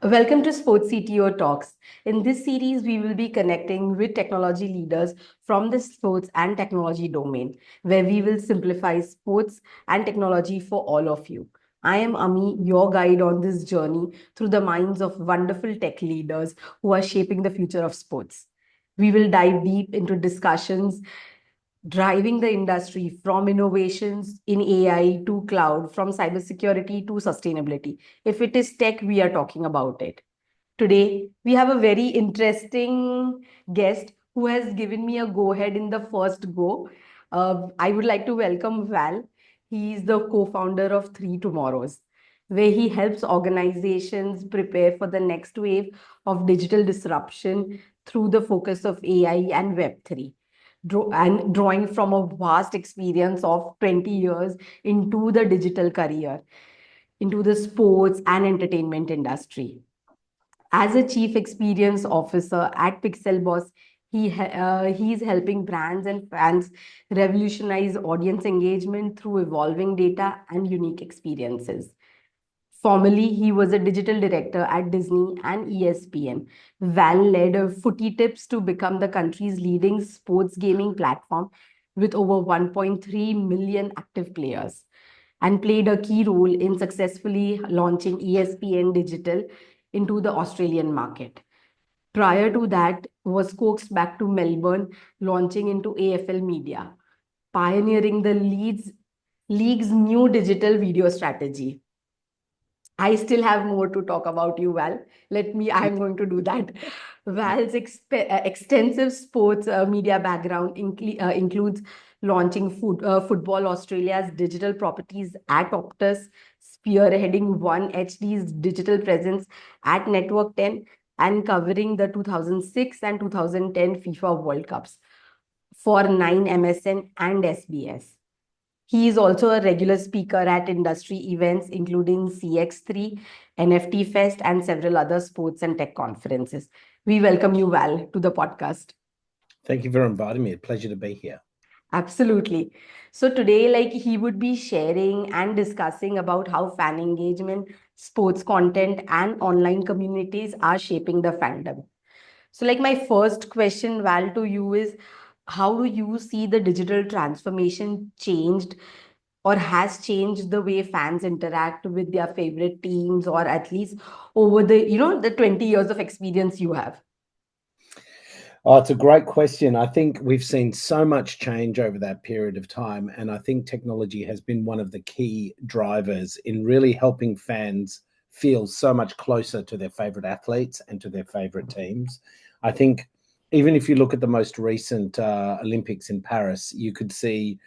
Welcome to Sports CTO Talks. In this series, we will be connecting with technology leaders from the sports and technology domain, where we will simplify sports and technology for all of you. I am Ami, your guide on this journey through the minds of wonderful tech leaders who are shaping the future of sports. We will dive deep into discussions driving the industry from innovations in AI to cloud, from cybersecurity to sustainability. If it is tech, we are talking about it. Today, we have a very interesting guest who has given me a go ahead in the first go. I would like to welcome Val. He is the co founder of Three Tomorrows, where he helps organizations prepare for the next wave of digital disruption through the focus of AI and Web3 and drawing from a vast experience of 20 years into the digital career, into the sports and entertainment industry. As a chief experience officer at Pixel Boss, he is helping brands and fans revolutionize audience engagement through evolving data and unique experiences. Formerly, he was a digital director at Disney and ESPN. Val led Footy Tips to become the country's leading sports gaming platform with over 1.3 million active players and played a key role in successfully launching ESPN Digital into the Australian market. Prior to that, was coaxed back to Melbourne, launching into AFL Media, pioneering the league's new digital video strategy. I still have more to talk about you, Val. I'm going to do that. Val's extensive sports media background includes launching Football Australia's digital properties at Optus, spearheading One HD's digital presence at Network 10, and covering the 2006 and 2010 FIFA World Cups for 9 MSN and SBS. He is also a regular speaker at industry events, including CX3, NFT Fest, and several other sports and tech conferences. We welcome you, Val, to the podcast. Thank you for inviting me. A pleasure to be here. Absolutely. So today, he would be sharing and discussing about how fan engagement, sports content, and online communities are shaping the fandom. So, my first question, Val, to you is, how do you see the digital transformation changed or has changed the way fans interact with their favorite teams, or at least over the 20 years of experience you have? Oh, it's a great question. I think we've seen so much change over that period of time, and I think technology has been one of the key drivers in really helping fans feel so much closer to their favorite athletes and to their favorite teams. I think even if you look at the most recent Olympics in Paris, you could see,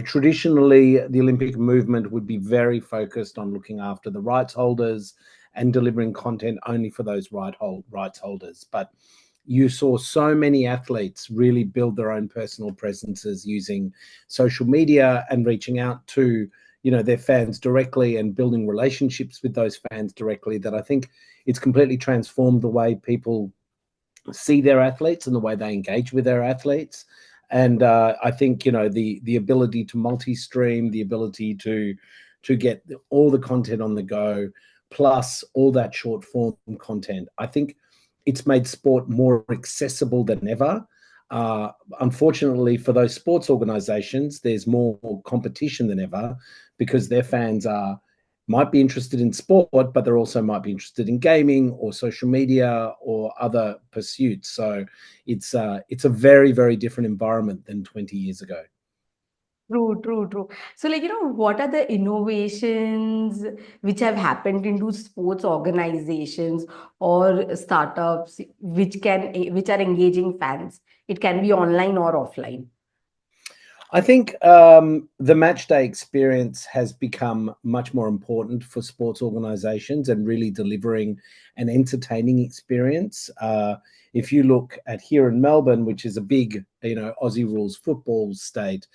traditionally the Olympic movement would be very focused on looking after the rights holders and delivering content only for those rights holders. But you saw so many athletes really build their own personal presences using social media and reaching out to, their fans directly and building relationships with those fans directly, that I think it's completely transformed the way people see their athletes and the way they engage with their athletes. And I think, the ability to multi-stream, the ability to get all the content on the go, plus all that short form content, I think it's made sport more accessible than ever. Unfortunately, for those sports organizations, there's more competition than ever because their fans might be interested in sport, but they also might be interested in gaming or social media or other pursuits. So it's a very, very different environment than 20 years ago. True. So, what are the innovations which have happened into sports organizations or startups which are engaging fans? It can be online or offline. I think the match day experience has become much more important for sports organizations and really delivering an entertaining experience. If you look at here in Melbourne, which is a big, Aussie rules football state,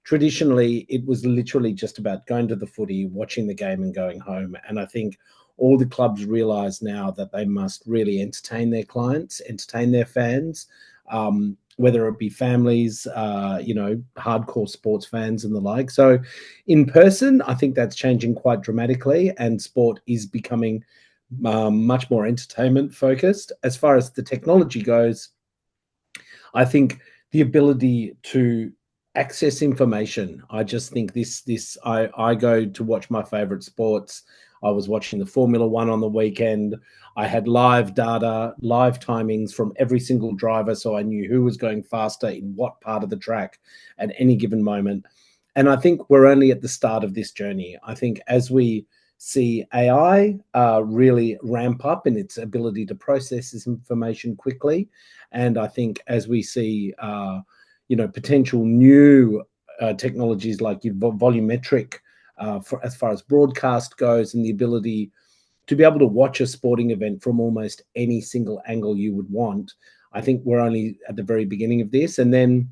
traditionally it was literally just about going to the footy, watching the game and going home. And I think all the clubs realize now that they must really entertain their clients, entertain their fans, whether it be families, hardcore sports fans and the like. So in person, I think that's changing quite dramatically, and sport is becoming much more entertainment focused. As far as the technology goes, I think the ability to access information. I just think I go to watch my favorite sports. I was watching the Formula One on the weekend. I had live data, live timings from every single driver, so I knew who was going faster in what part of the track at any given moment. And I think we're only at the start of this journey. I think as we see AI really ramp up in its ability to process this information quickly, and I think as we see, potential new technologies like volumetric, as far as broadcast goes, and the ability to be able to watch a sporting event from almost any single angle you would want, I think we're only at the very beginning of this. And then,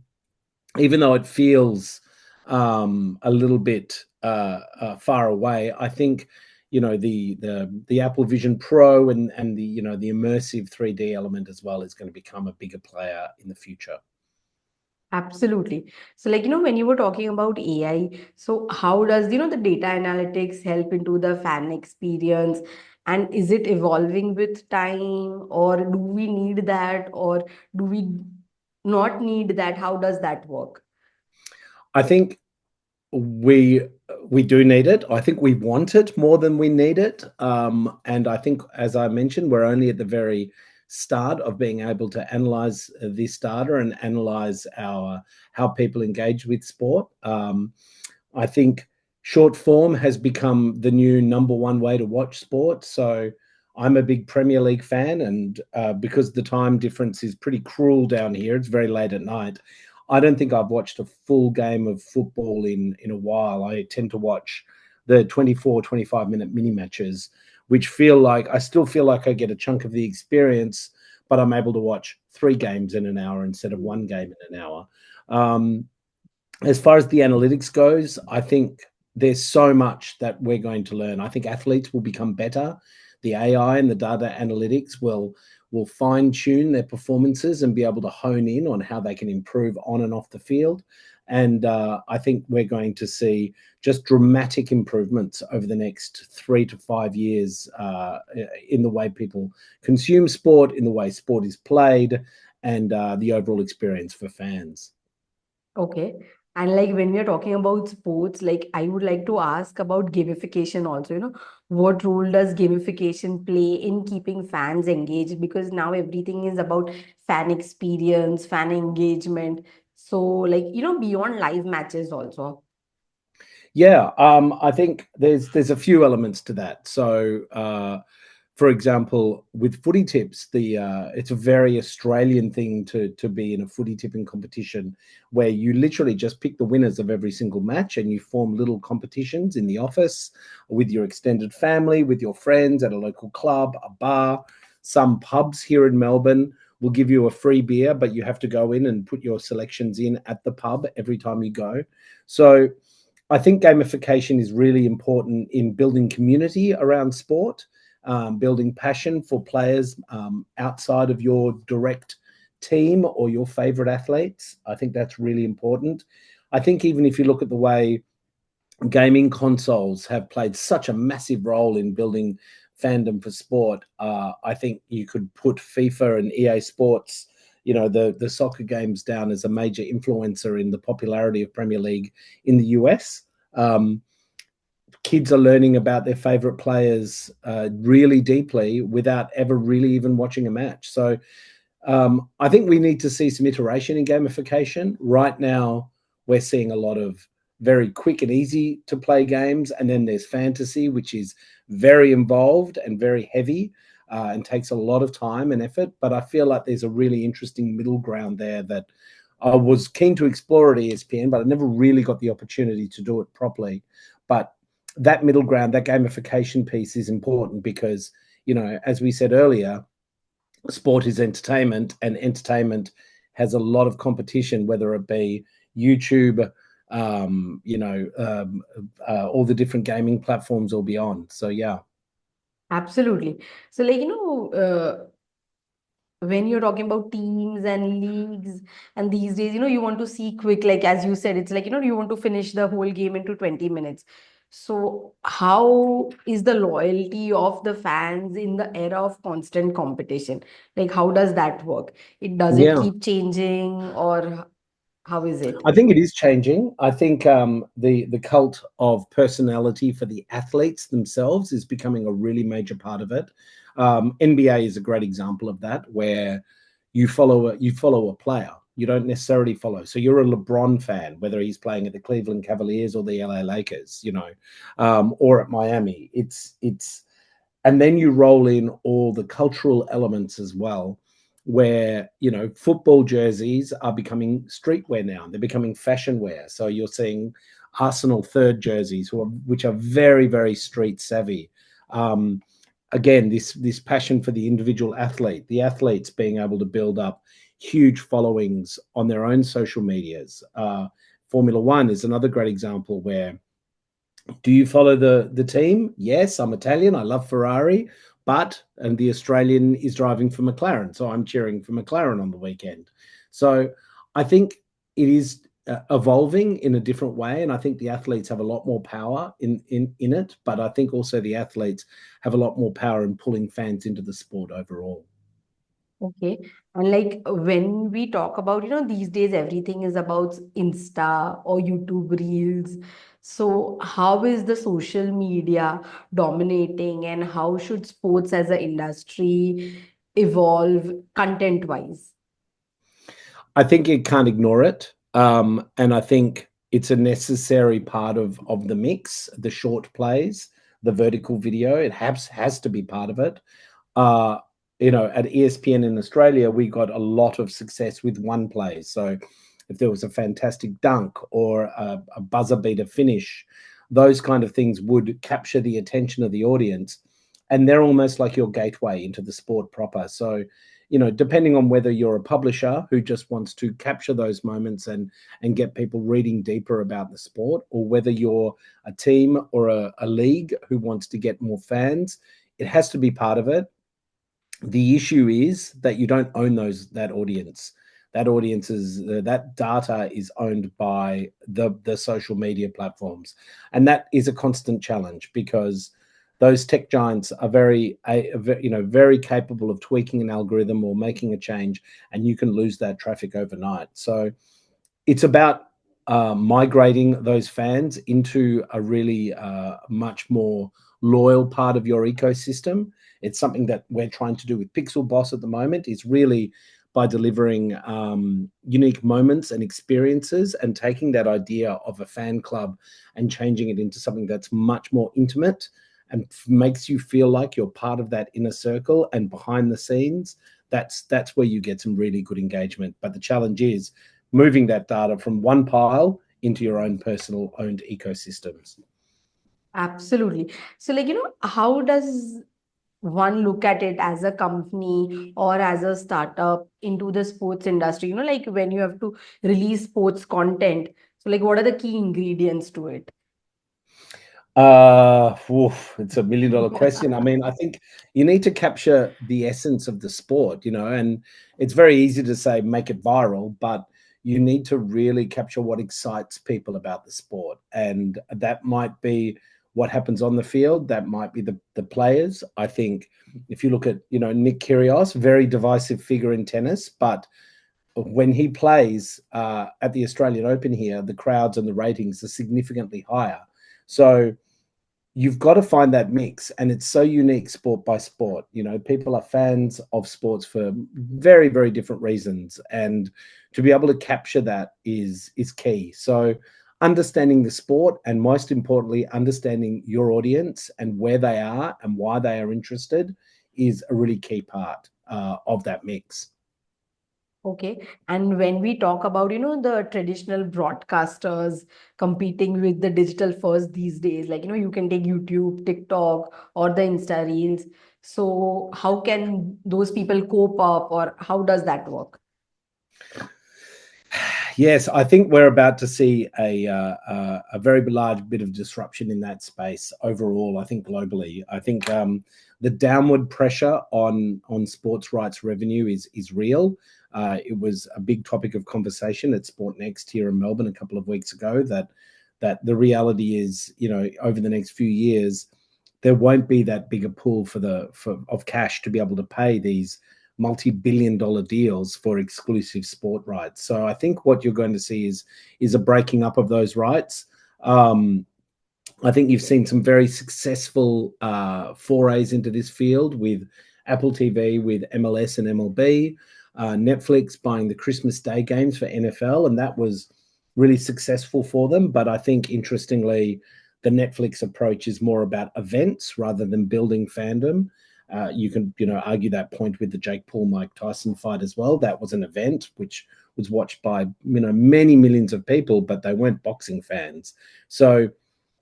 even though it feels a little bit far away, I think the Apple Vision Pro and the immersive 3D element as well is going to become a bigger player in the future. Absolutely. So, when you were talking about AI, so how does, the data analytics help into the fan experience? And is it evolving with time, or do we need that, or do we not need that? How does that work? I think we we do need it. I think we want it more than we need it. And I think, as I mentioned, we're only at the very start of being able to analyze this data and analyze how people engage with sport. I think short form has become the new number one way to watch sport. So I'm a big Premier League fan, and because the time difference is pretty cruel down here, it's very late at night. I don't think I've watched a full game of football in a while. I tend to watch the 24, 25-minute mini matches, which I still feel like I get a chunk of the experience, but I'm able to watch 3 games in an hour instead of 1 game in an hour. As far as the analytics goes, I think there's so much that we're going to learn. I think athletes will become better. The AI and the data analytics will fine tune their performances and be able to hone in on how they can improve on and off the field. And I think we're going to see just dramatic improvements over the next 3 to 5 years in the way people consume sport, in the way sport is played, and the overall experience for fans. Okay. And when we are talking about sports, I would like to ask about gamification also. What role does gamification play in keeping fans engaged? Because now everything is about fan experience, fan engagement. So, beyond live matches also. Yeah, I think there's a few elements to that. So, for example, with footy tips, it's a very Australian thing to be in a footy tipping competition where you literally just pick the winners of every single match and you form little competitions in the office with your extended family, with your friends at a local club, a bar. Some pubs here in Melbourne will give you a free beer, but you have to go in and put your selections in at the pub every time you go. So I think gamification is really important in building community around sport, building passion for players outside of your direct team or your favorite athletes. I think that's really important. I think even if you look at the way gaming consoles have played such a massive role in building fandom for sport, I think you could put FIFA and EA Sports, the soccer games, down as a major influencer in the popularity of Premier League in the US. Kids are learning about their favorite players really deeply without ever really even watching a match. So I think we need to see some iteration in gamification. Right now, we're seeing a lot of very quick and easy to play games. And then there's fantasy, which is very involved and very heavy and takes a lot of time and effort. But I feel like there's a really interesting middle ground there that I was keen to explore at ESPN, but I never really got the opportunity to do it properly. But that middle ground, that gamification piece is important because, as we said earlier, sport is entertainment, and entertainment has a lot of competition, whether it be YouTube, all the different gaming platforms or beyond. So, yeah. Absolutely. So, when you're talking about teams and leagues, and these days, you want to see quick, as you said, it's you want to finish the whole game into 20 minutes. So how is the loyalty of the fans in the era of constant competition? Like, how does that work? Does it Yeah. keep changing, or how is it? I think it is changing. I think the cult of personality for the athletes themselves is becoming a really major part of it. NBA is a great example of that, where you follow a player. You don't necessarily follow. So you're a LeBron fan, whether he's playing at the Cleveland Cavaliers or the LA Lakers, or at Miami. It's and then you roll in all the cultural elements as well, where football jerseys are becoming streetwear now. They're becoming fashion wear. So you're seeing Arsenal third jerseys, which are very, very street savvy. Again, this passion for the individual athlete, the athletes being able to build up huge followings on their own social medias. Formula One is another great example where, do you follow the team? Yes, I'm Italian. I love Ferrari, and the Australian is driving for McLaren, so I'm cheering for McLaren on the weekend. So I think it is evolving in a different way, and I think the athletes have a lot more power in it. But I think also the athletes have a lot more power in pulling fans into the sport overall. Okay. And like when we talk about, these days everything is about Insta or YouTube Reels. So how is the social media dominating, and how should sports as an industry evolve content-wise? I think you can't ignore it. And I think it's a necessary part of the mix, the short plays, the vertical video. It has to be part of it. Uh, at ESPN in Australia, we got a lot of success with one play. So if there was a fantastic dunk or a buzzer beater finish, those kind of things would capture the attention of the audience. And they're almost like your gateway into the sport proper. So, depending on whether you're a publisher who just wants to capture those moments and get people reading deeper about the sport, or whether you're a team or a league who wants to get more fans, it has to be part of it. The issue is that you don't own that audience. That data is owned by the social media platforms, and that is a constant challenge, because those tech giants are very capable of tweaking an algorithm or making a change, and you can lose that traffic overnight. So it's about migrating those fans into a really much more loyal part of your ecosystem. It's something that we're trying to do with Pixel Boss at the moment, is really by delivering unique moments and experiences, and taking that idea of a fan club and changing it into something that's much more intimate and makes you feel like you're part of that inner circle and behind the scenes. That's where you get some really good engagement. But the challenge is moving that data from one pile into your own personal owned ecosystems. Absolutely. So, like, how does one look at it as a company or as a startup into the sports industry? Like when you have to release sports content. So, like, what are the key ingredients to it? It's $1 million question. I mean, I think you need to capture the essence of the sport, and it's very easy to say make it viral, but you need to really capture what excites people about the sport. And that might be what happens on the field, that might be the players. I think if you look at, Nick Kyrgios, very divisive figure in tennis, but when he plays at the Australian Open here, the crowds and the ratings are significantly higher. So you've got to find that mix, and it's so unique sport by sport. People are fans of sports for very, very different reasons, and to be able to capture that is key. So understanding the sport, and most importantly understanding your audience and where they are and why they are interested, is a really key part of that mix. Okay. And when we talk about, the traditional broadcasters competing with the digital first these days, like, you can take YouTube, TikTok, or the Insta Reels. So how can those people cope up, or how does that work? Yes, I think we're about to see a very large bit of disruption in that space overall. I think globally, I think the downward pressure on sports rights revenue is real. It was a big topic of conversation at Sport Next here in Melbourne a couple of weeks ago, that that the reality is, over the next few years, there won't be that bigger pool of cash to be able to pay these multi-billion-dollar deals for exclusive sport rights. So I think what you're going to see is a breaking up of those rights. I think you've seen some very successful forays into this field with Apple TV, with MLS and MLB, Netflix buying the Christmas Day games for NFL, and that was really successful for them. But I think, interestingly, the Netflix approach is more about events rather than building fandom. You can, argue that point with the Jake Paul-Mike Tyson fight as well. That was an event which was watched by, many millions of people, but they weren't boxing fans. So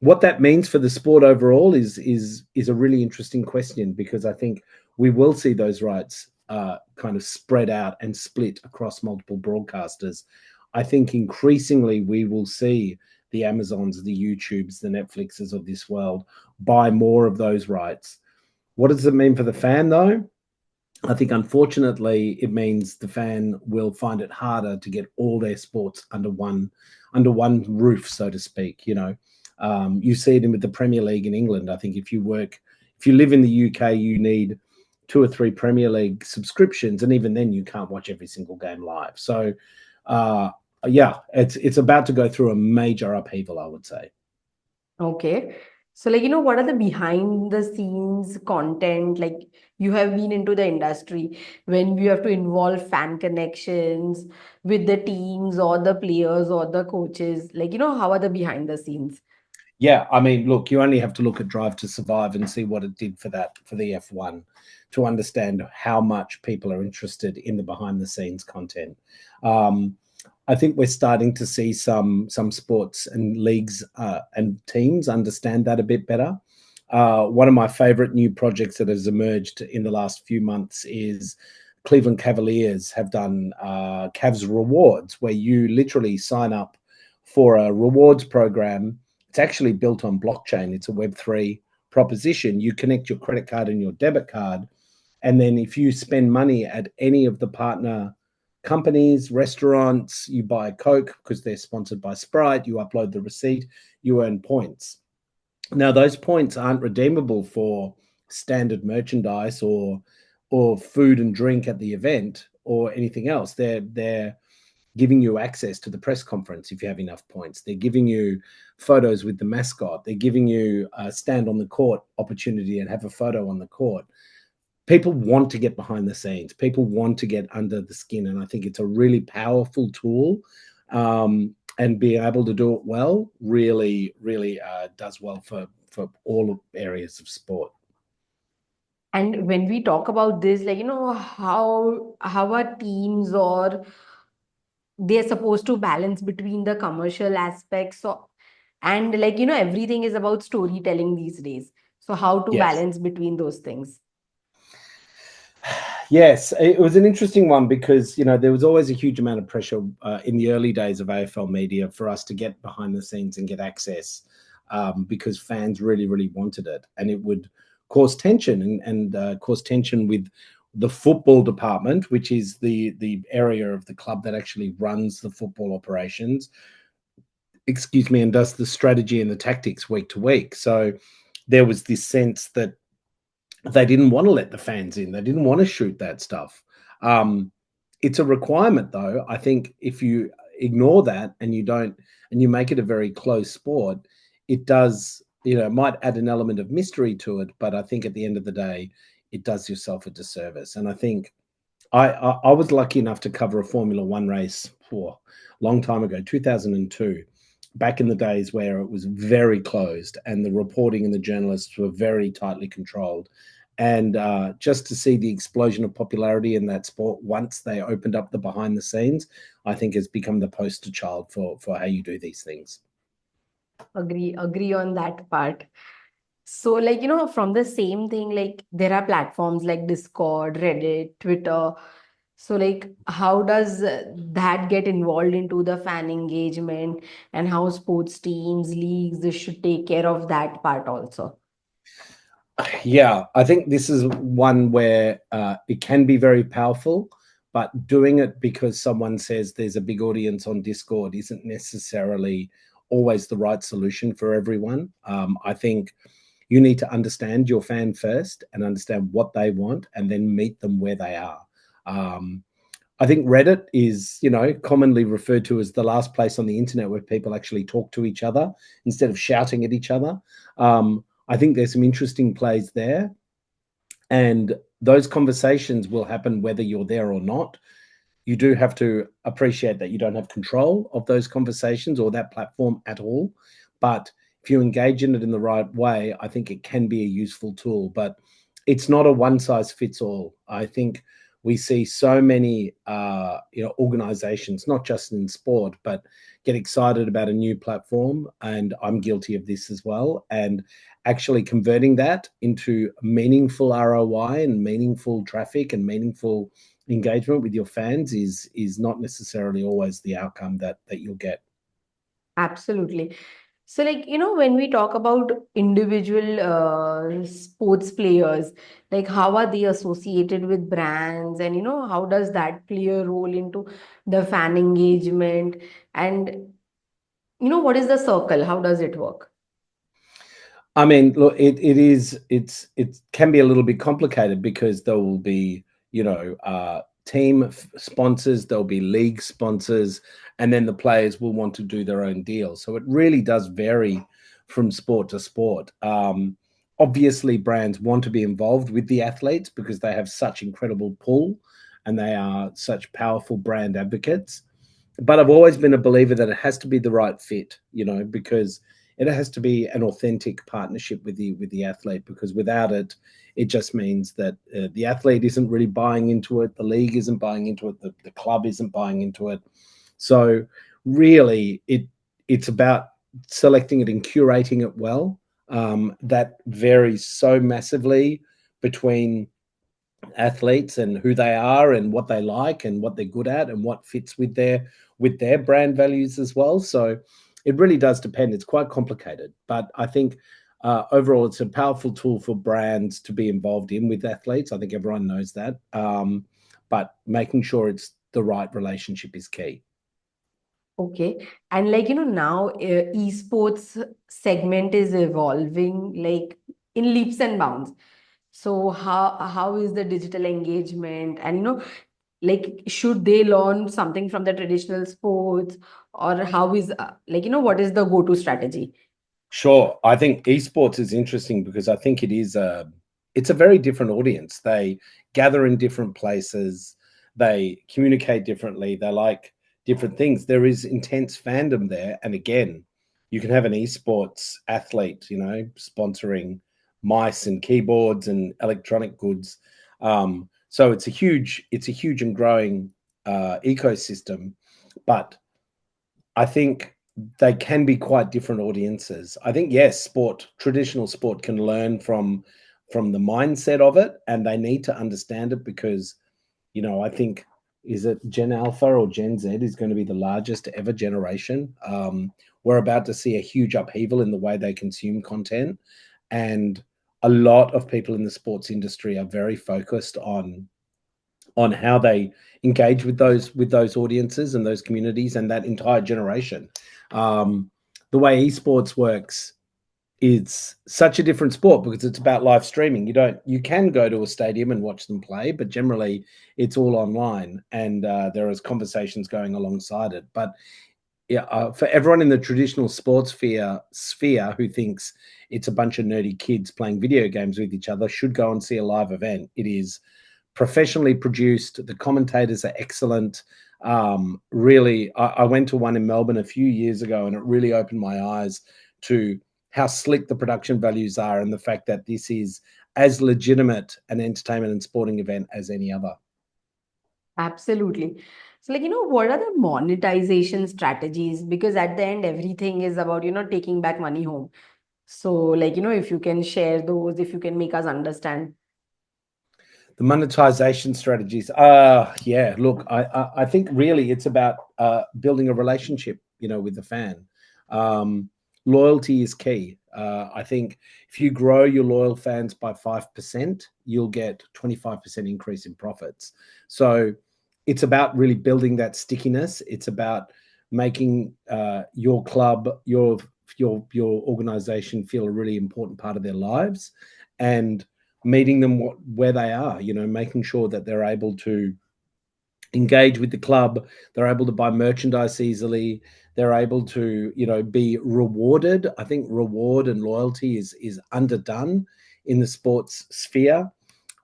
what that means for the sport overall is a really interesting question, because I think we will see those rights kind of spread out and split across multiple broadcasters. I think increasingly we will see the Amazons, the YouTubes, the Netflixes of this world buy more of those rights. What does it mean for the fan, though? I think, unfortunately, it means the fan will find it harder to get all their sports under one roof, so to speak. You see it with the Premier League in England. I think if you live in the UK, you need 2 or 3 Premier League subscriptions, and even then, you can't watch every single game live. So, it's about to go through a major upheaval, I would say. Okay. So, what are the behind the scenes content? Like, you have been into the industry when you have to involve fan connections with the teams or the players or the coaches. How are the behind the scenes? Yeah, I mean, look, you only have to look at Drive to Survive and see what it did for the F1 to understand how much people are interested in the behind the scenes content. I think we're starting to see some sports and leagues and teams understand that a bit better. One of my favorite new projects that has emerged in the last few months is Cleveland Cavaliers have done Cavs Rewards, where you literally sign up for a rewards program. It's actually built on blockchain. It's a Web3 proposition. You connect your credit card and your debit card, and then if you spend money at any of the partner companies, restaurants, you buy a Coke because they're sponsored by Sprite, you upload the receipt, you earn points. Now, those points aren't redeemable for standard merchandise or food and drink at the event or anything else. They're giving you access to the press conference if you have enough points. They're giving you photos with the mascot. They're giving you a stand on the court opportunity and have a photo on the court. People want to get behind the scenes. People want to get under the skin. And I think it's a really powerful tool. And being able to do it well really, really does well for all areas of sport. And when we talk about this, how are teams or they're supposed to balance between the commercial aspects and everything is about storytelling these days. So how to Yes. balance between those things? Yes, it was an interesting one because, there was always a huge amount of pressure in the early days of AFL media for us to get behind the scenes and get access because fans really, really wanted it. And it would cause tension and cause tension with the football department, which is the area of the club that actually runs the football operations, and does the strategy and the tactics week to week. So there was this sense that they didn't want to let the fans in. They didn't want to shoot that stuff. It's a requirement, though. I think if you ignore that and you make it a very close sport, it does, might add an element of mystery to it. But I think at the end of the day, it does yourself a disservice. And I think I was lucky enough to cover a Formula One race for a long time ago, 2002, back in the days where it was very closed and the reporting and the journalists were very tightly controlled. And just to see the explosion of popularity in that sport once they opened up the behind the scenes, I think has become the poster child for how you do these things. Agree on that part. So, from the same thing, there are platforms like Discord, Reddit, Twitter. So, how does that get involved into the fan engagement and how sports teams, leagues, they should take care of that part also? Yeah, I think this is one where it can be very powerful, but doing it because someone says there's a big audience on Discord isn't necessarily always the right solution for everyone. I think you need to understand your fan first and understand what they want, and then meet them where they are. I think Reddit is, commonly referred to as the last place on the internet where people actually talk to each other instead of shouting at each other. I think there's some interesting plays there, and those conversations will happen whether you're there or not. You do have to appreciate that you don't have control of those conversations or that platform at all. But if you engage in it in the right way, I think it can be a useful tool. But it's not a one size fits all. I think we see so many organizations, not just in sport, but get excited about a new platform, and I'm guilty of this as well, and actually converting that into meaningful ROI and meaningful traffic and meaningful engagement with your fans is not necessarily always the outcome that you'll get. Absolutely. So, when we talk about individual sports players, how are they associated with brands, and, how does that play a role into the fan engagement? And, what is the circle? How does it work? I mean, look, it can be a little bit complicated because there will be, team sponsors, there'll be league sponsors, and then the players will want to do their own deal. So it really does vary from sport to sport. Obviously, brands want to be involved with the athletes because they have such incredible pull and they are such powerful brand advocates. But I've always been a believer that it has to be the right fit, because it has to be an authentic partnership with the athlete, because without it, it just means that the athlete isn't really buying into it, the league isn't buying into it, the club isn't buying into it. So really, it's about selecting it and curating it well. That varies so massively between athletes and who they are and what they like and what they're good at and what fits with their brand values as well. So it really does depend. It's quite complicated, but I think overall it's a powerful tool for brands to be involved in with athletes. I think everyone knows that, but making sure it's the right relationship is key. Okay. And now esports segment is evolving in leaps and bounds. So how is the digital engagement? And should they learn something from the traditional sports, or how is what is the go-to strategy? Sure. I think esports is interesting because I think it's a very different audience. They gather in different places, they communicate differently, they like different things. There is intense fandom there. And again, you can have an esports athlete, sponsoring mice and keyboards and electronic goods. So it's a huge and growing ecosystem. But I think they can be quite different audiences. I think, yes, traditional sport can learn from the mindset of it, and they need to understand it because, I think, is it Gen Alpha or Gen Z is going to be the largest ever generation. We're about to see a huge upheaval in the way they consume content, and a lot of people in the sports industry are very focused on how they engage with those audiences and those communities and that entire generation. The way esports works, it's such a different sport because it's about live streaming. You can go to a stadium and watch them play, but generally it's all online, and there is conversations going alongside it. But yeah, for everyone in the traditional sports sphere who thinks it's a bunch of nerdy kids playing video games with each other, should go and see a live event. It is professionally produced. The commentators are excellent. Really, I went to one in Melbourne a few years ago, and it really opened my eyes to how slick the production values are and the fact that this is as legitimate an entertainment and sporting event as any other. Absolutely. So, what are the monetization strategies? Because at the end, everything is about, taking back money home. So, if you can share those, if you can make us understand. The monetization strategies. Yeah, look, I think really it's about building a relationship, with the fan. Loyalty is key. I think if you grow your loyal fans by 5%, you'll get 25% increase in profits. So it's about really building that stickiness. It's about making your club, your organization feel a really important part of their lives, and meeting them where they are, making sure that they're able to engage with the club, they're able to buy merchandise easily, they're able to be rewarded. I think reward and loyalty is underdone in the sports sphere.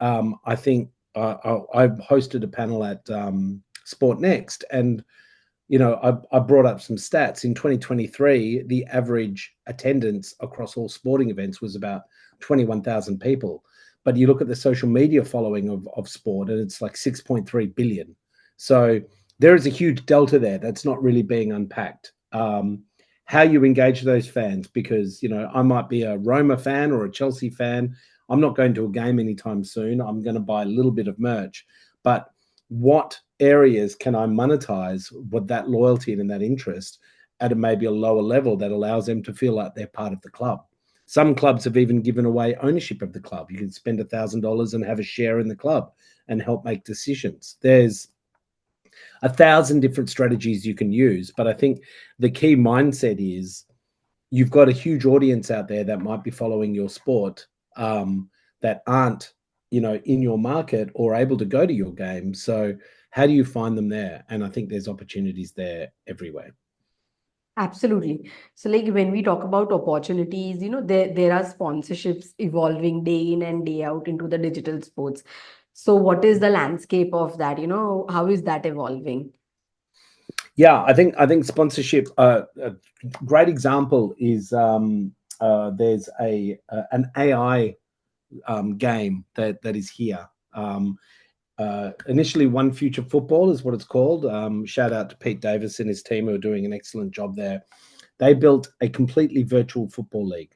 I think I hosted a panel at Sport Next, and I brought up some stats. In 2023, the average attendance across all sporting events was about 21,000 people. But you look at the social media following of sport, and it's like 6.3 billion. So there is a huge delta there that's not really being unpacked. How you engage those fans, because I might be a Roma fan or a Chelsea fan. I'm not going to a game anytime soon. I'm going to buy a little bit of merch, but what areas can I monetize with that loyalty and that interest at maybe a lower level that allows them to feel like they're part of the club? Some clubs have even given away ownership of the club. You can spend $1,000 and have a share in the club and help make decisions. There's 1,000 different strategies you can use, but I think the key mindset is you've got a huge audience out there that might be following your sport, that aren't in your market or able to go to your game. So how do you find them there? And I think there's opportunities there everywhere. Absolutely. So like when we talk about opportunities, there are sponsorships evolving day in and day out into the digital sports. So what is the landscape of that? How is that evolving? Yeah, I think sponsorship. A great example is there's an AI game that is here. Initially, One Future Football is what it's called. Shout out to Pete Davis and his team who are doing an excellent job there. They built a completely virtual football league.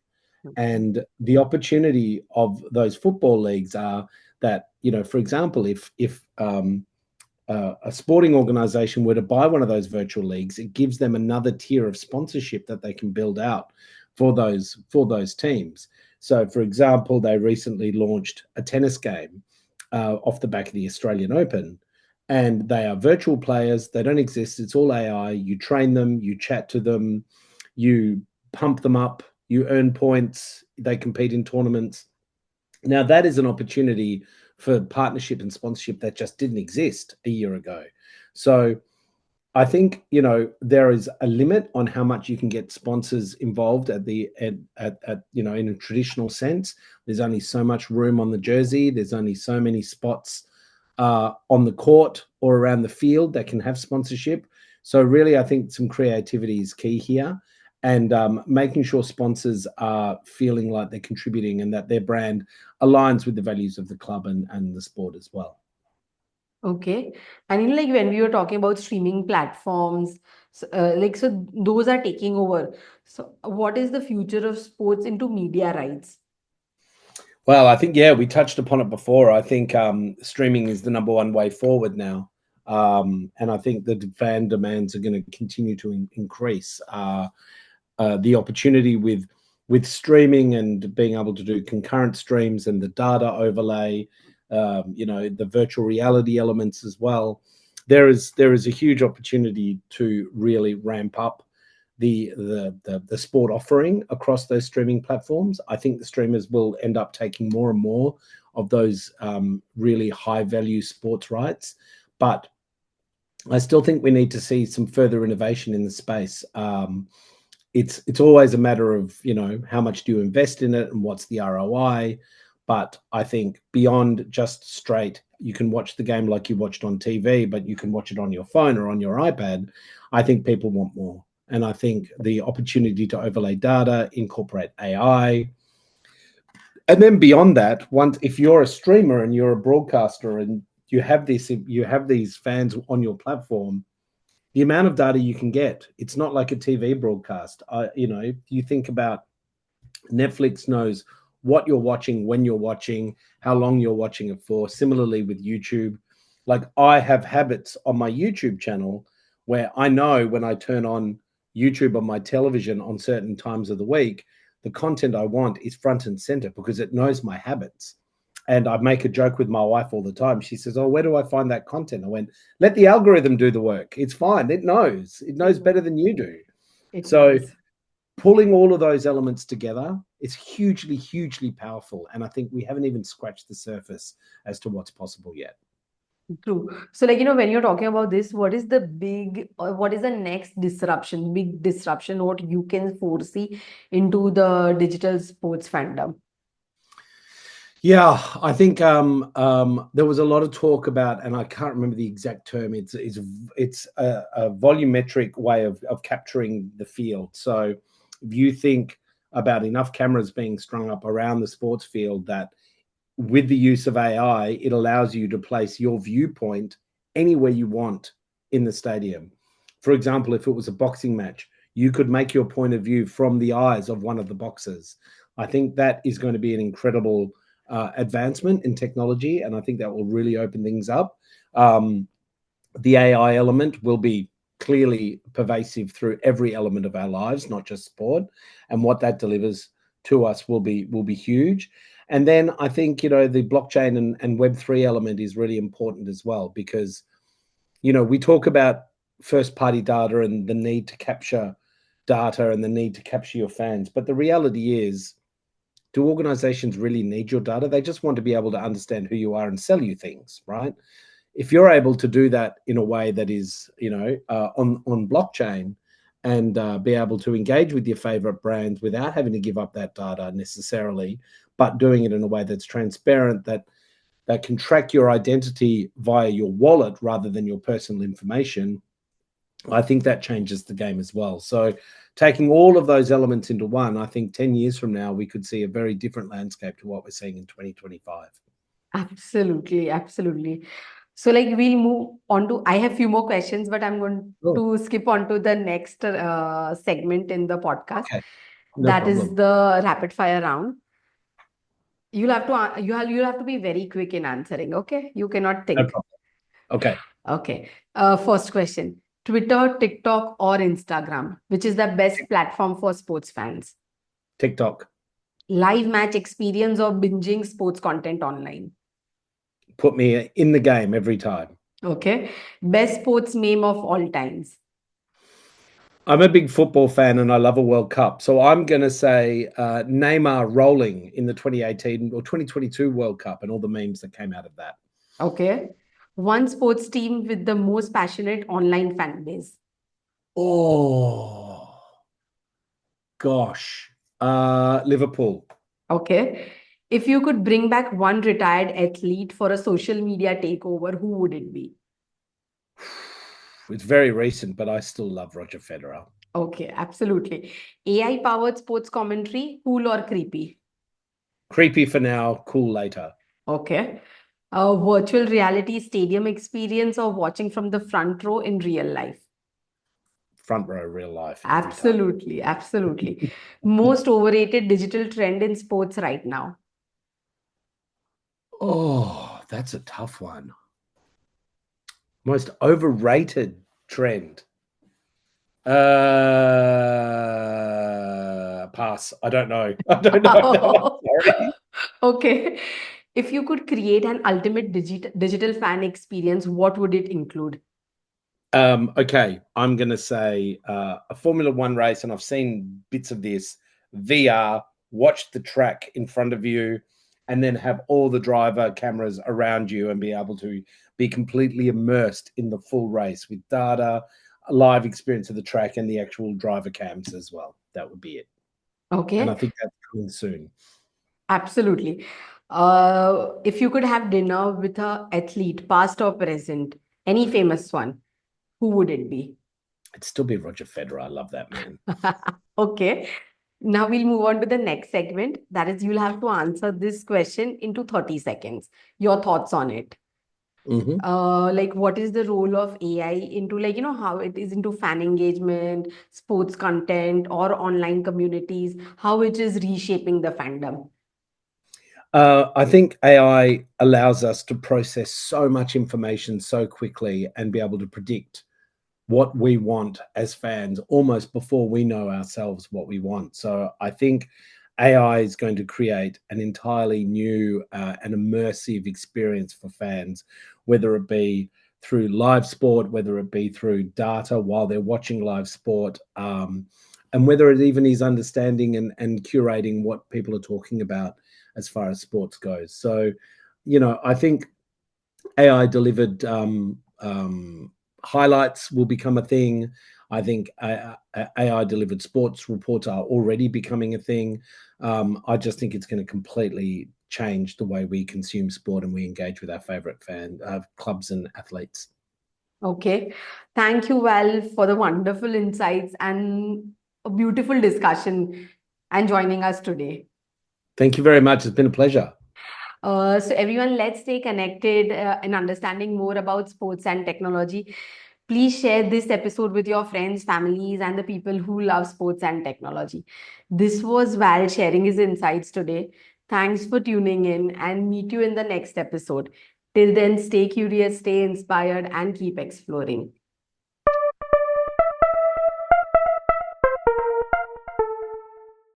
And the opportunity of those football leagues are that, for example, if a sporting organization were to buy one of those virtual leagues, it gives them another tier of sponsorship that they can build out for those teams. So, for example, they recently launched a tennis game off the back of the Australian Open, and they are virtual players. They don't exist. It's all AI. You train them, you chat to them, you pump them up, you earn points, they compete in tournaments. Now, that is an opportunity for partnership and sponsorship that just didn't exist a year ago. So I think, there is a limit on how much you can get sponsors involved in a traditional sense. There's only so much room on the jersey. There's only so many spots on the court or around the field that can have sponsorship. So really, I think some creativity is key here, and making sure sponsors are feeling like they're contributing and that their brand aligns with the values of the club and the sport as well. Okay. And like when we were talking about streaming platforms, so those are taking over. So what is the future of sports into media rights? Well, I think, we touched upon it before. I think streaming is the number one way forward now. And I think the fan demands are going to continue to increase. The opportunity with streaming and being able to do concurrent streams and the data overlay, the virtual reality elements as well. There is a huge opportunity to really ramp up the sport offering across those streaming platforms. I think the streamers will end up taking more and more of those really high value sports rights, but I still think we need to see some further innovation in the space. It's always a matter of how much do you invest in it and what's the ROI. But I think beyond just straight, you can watch the game like you watched on TV, but you can watch it on your phone or on your iPad. I think people want more. And I think the opportunity to overlay data, incorporate AI, and then beyond that, if you're a streamer and you're a broadcaster and you have these fans on your platform, the amount of data you can get, it's not like a TV broadcast. You think about Netflix knows what you're watching, when you're watching, how long you're watching it for. Similarly with YouTube, like I have habits on my YouTube channel where I know when I turn on YouTube on my television on certain times of the week, the content I want is front and center because it knows my habits. And I make a joke with my wife all the time. She says, "Oh, where do I find that content?" I went, "Let the algorithm do the work. It's fine. It knows. It knows better than you do." It So knows. pulling all of those elements together is hugely, hugely powerful. And I think we haven't even scratched the surface as to what's possible yet. True. So, like, when you're talking about this, what is the big, or what is the next disruption, big disruption, what you can foresee into the digital sports fandom? Yeah, I think there was a lot of talk about, and I can't remember the exact term. It's a volumetric way of capturing the field. So if you think about enough cameras being strung up around the sports field, that with the use of AI, it allows you to place your viewpoint anywhere you want in the stadium. For example, if it was a boxing match, you could make your point of view from the eyes of one of the boxers. I think that is going to be an incredible advancement in technology, and I think that will really open things up. The AI element will be clearly pervasive through every element of our lives, not just sport, and what that delivers to us will be huge. And then I think the blockchain and Web3 element is really important as well, because we talk about first party data and the need to capture data and the need to capture your fans, but the reality is, do organizations really need your data? They just want to be able to understand who you are and sell you things, right? If you're able to do that in a way that is, on blockchain, and be able to engage with your favorite brands without having to give up that data necessarily, but doing it in a way that's transparent, that can track your identity via your wallet rather than your personal information, I think that changes the game as well. So taking all of those elements into one, I think 10 years from now, we could see a very different landscape to what we're seeing in 2025. Absolutely, absolutely. So, like, we'll move on to, I have few more questions, but I'm going Oh, to skip on to the next segment in the podcast. okay. No That is problem. the rapid fire round. You'll have to be very quick in answering. Okay, you cannot No think. problem. Okay. Okay. First question: Twitter, TikTok, or Instagram? Which is the best platform for sports fans? TikTok. Live match experience or binging sports content online? Put me in the game every time. Okay. Best sports meme of all times. I'm a big football fan and I love a World Cup. So I'm going to say Neymar rolling in the 2018 or 2022 World Cup and all the memes that came out of that. Okay. One sports team with the most passionate online fan base. Oh, gosh. Liverpool. Okay. If you could bring back one retired athlete for a social media takeover, who would it be? It's very recent, but I still love Roger Federer. Okay, absolutely. AI powered sports commentary, cool or creepy? Creepy for now, cool later. Okay. A virtual reality stadium experience or watching from the front row in real life? Front row, real life, every time. Absolutely, absolutely. Most overrated digital trend in sports right now? Oh, that's a tough one. Most overrated trend. Pass. I don't know. I don't know. No, sorry. Okay. If you could create an ultimate digital fan experience, what would it include? Okay, I'm going to say a Formula One race, and I've seen bits of this. VR, watch the track in front of you, and then have all the driver cameras around you and be able to be completely immersed in the full race with data, a live experience of the track, and the actual driver cams as well. That would be it. And I Okay, think that's coming soon. absolutely. If you could have dinner with a athlete, past or present, any famous one, who would it be? It'd still be Roger Federer. I love that man. Okay. Now we'll move on to the next segment. That is, you'll have to answer this question into 30 seconds. Your thoughts on it. Hmm. Like, what is the role of AI into, like, how it is into fan engagement, sports content, or online communities, how it is reshaping the fandom? I think AI allows us to process so much information so quickly and be able to predict what we want as fans almost before we know ourselves what we want. So I think AI is going to create an entirely new and immersive experience for fans, whether it be through live sport, whether it be through data while they're watching live sport, and whether it even is understanding and curating what people are talking about as far as sports goes. So, I think AI delivered highlights will become a thing. I think AI delivered sports reports are already becoming a thing. I just think it's going to completely change the way we consume sport and we engage with our favorite clubs and athletes. Okay. Thank you, Val, for the wonderful insights and a beautiful discussion and joining us today. Thank you very much. It's been a pleasure. So everyone, let's stay connected in understanding more about sports and technology. Please share this episode with your friends, families, and the people who love sports and technology. This was Val sharing his insights today. Thanks for tuning in and meet you in the next episode. Till then, stay curious, stay inspired, and keep exploring.